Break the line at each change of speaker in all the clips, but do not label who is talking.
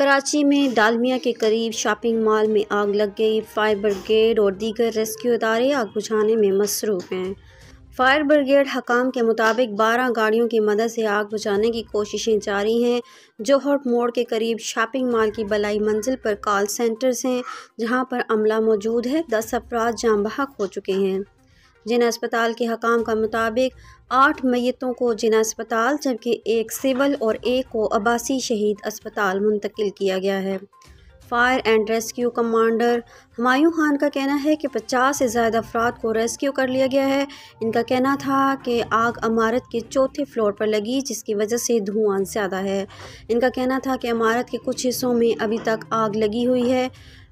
कराची में डालमिया के करीब शॉपिंग मॉल में आग लग गई। फायर ब्रिगेड और दीगर रेस्क्यू इदारे आग बुझाने में मसरूफ़ हैं। फायर ब्रिगेड हकाम के मुताबिक 12 गाड़ियों की मदद से आग बुझाने की कोशिशें जारी हैं। जोहर मोड़ के करीब शॉपिंग मॉल की बलाई मंजिल पर कॉल सेंटर्स हैं, जहां पर अमला मौजूद है। 10 अफराद जाँ बहक हो चुके हैं। जिना अस्पताल के हकाम का मुताबिक 8 मैयतों को जिना अस्पताल, जबकि एक सिविल और एक को अब्बासी शहीद अस्पताल मुंतकिल किया गया है। Fire and rescue commander Humayun Khan का कहना है कि 50 से ज़्यादा अफराद को रेस्क्यू कर लिया गया है। इनका कहना था कि आग इमारत के चौथे फ्लोर पर लगी, जिसकी वजह से धुआं ज़्यादा है। इनका कहना था कि इमारत के कुछ हिस्सों में अभी तक आग लगी हुई है।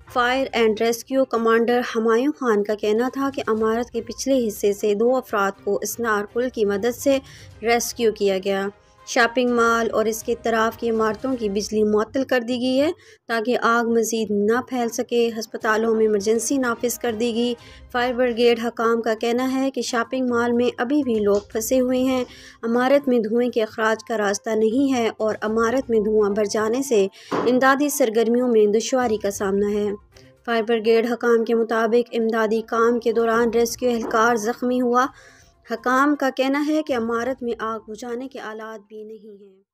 Fire and rescue commander Humayun Khan का कहना था कि इमारत के पिछले हिस्से से 2 अफराद को इसनार पुल की मदद से रेस्क्यू किया गया। शॉपिंग मॉल और इसके इतराफ़ की इमारतों की बिजली मुअत्तल कर दी गई है ताकि आग मज़ीद न फैल सके। हस्पतालों में इमरजेंसी नाफिज कर दी गई। फायर ब्रिगेड हकाम का कहना है कि शॉपिंग मॉल में अभी भी लोग फंसे हुए हैं। इमारत में धुएं के अखराज का रास्ता नहीं है और इमारत में धुआं भर जाने से इमदादी सरगर्मियों में दुश्वारी का सामना है। फायर ब्रिगेड हकाम के मुताबिक इमदादी काम के दौरान रेस्क्यू एहलकार ज़ख्मी हुआ। हकाम का कहना है कि इमारत में आग बुझाने के आलात भी नहीं हैं।